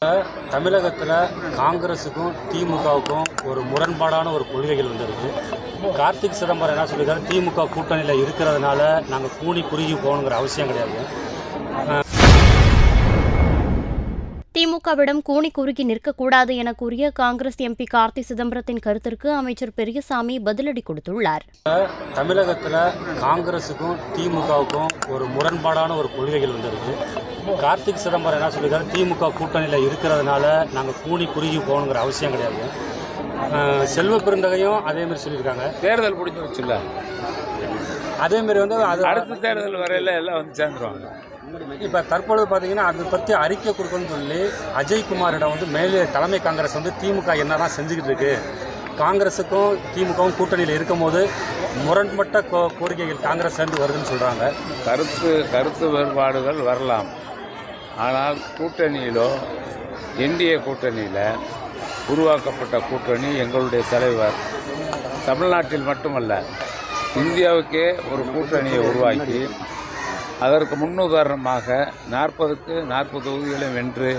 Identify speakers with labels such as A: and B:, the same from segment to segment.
A: தமிழகத்தில் காங்கிரஸுக்கும் திமுகவுக்கும் ஒரு முரண்பாடான ஒரு கொள்கைகள் வந்துருக்கு. கார்த்திக் சிதம்பரம் என்ன சொல்லியிருக்காரு, திமுக கூட்டணியில் இருக்கிறதுனால நாங்கள் கூனி குறுகி போகணுங்கிற அவசியம் கிடையாது.
B: திமுகவிடம் கூனி குறுகி நிற்கக்கூடாது என கூறிய காங்கிரஸ் எம்பி கார்த்தி சிதம்பரத்தின் கருத்திற்கு அமைச்சர் பெரியசாமி பதிலடி கொடுத்துள்ளார்.
A: தமிழகத்தில் காங்கிரஸுக்கும் திமுகவுக்கும் ஒரு முரண்பாடான ஒரு கொள்கைகள் வந்துருக்கு. கார்த்திக் சிதம்பரம் என்ன சொல்லியிருக்காரு, திமுக கூட்டணியில் இருக்கிறதுனால நாங்கள் கூனி குறுகி போகணுங்கிற அவசியம் கிடையாது. செல்வ பெருந்தகையும் அதேமாதிரி சொல்லியிருக்காங்க.
C: தேர்தல் முடிஞ்சு வச்சுல
A: அதேமாரி வந்து அது
C: அடுத்த தேர்தல் வரையில எல்லாம் வந்து சேர்ந்துருவாங்க.
A: இப்போ தற்பொழுது பார்த்தீங்கன்னா அதை பற்றி அறிக்கை கொடுக்கணும்னு சொல்லி அஜய்குமாரிடம் வந்து மேலே தலைமை காங்கிரஸ் வந்து திமுக என்னதான் செஞ்சுக்கிட்டு இருக்கு, காங்கிரஸுக்கும் திமுகவும் கூட்டணியில் இருக்கும் போது முரண்பட்ட கோரிக்கைகள் காங்கிரஸ் சேர்ந்து வருதுன்னு சொல்கிறாங்க.
C: கருத்து வேறுபாடுகள் வரலாம், ஆனால் கூட்டணியிலோ என்டிஏ கூட்டணியில் உருவாக்கப்பட்ட கூட்டணி எங்களுடைய தலைவர் தமிழ்நாட்டில் மட்டுமல்ல இந்தியாவுக்கே ஒரு கூட்டணியை உருவாக்கி அதற்கு முன்னுதாரணமாக 40க்கு 40 தொகுதிகளையும் வென்று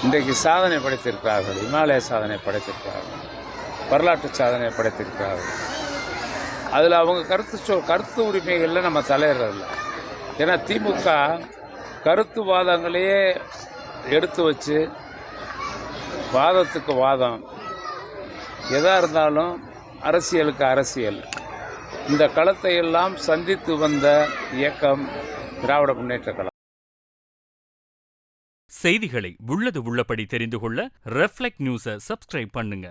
C: இன்றைக்கு சாதனை படைத்திருக்கிறார்கள். இமாலய சாதனை படைத்திருக்கிறார்கள், வரலாற்று சாதனை படைத்திருக்கிறார்கள். அதில் அவங்க கருத்து உரிமைகளில் நம்ம தலையிடறதில்லை. ஏன்னா திமுக கருத்து வாதங்களையே எடுத்து வச்சு வாதத்துக்கு வாதம், எதாக இருந்தாலும் அரசியலுக்கு அரசியல், இந்த களத்தை எல்லாம் சந்தித்து வந்த இயக்கம் திராவிட முன்னேற்ற கழகம்.
D: செய்திகளை உள்ளது உள்ளபடி தெரிந்து கொள்ள ரெஃப்ளெக்ட் நியூஸை சப்ஸ்கிரைப் பண்ணுங்க.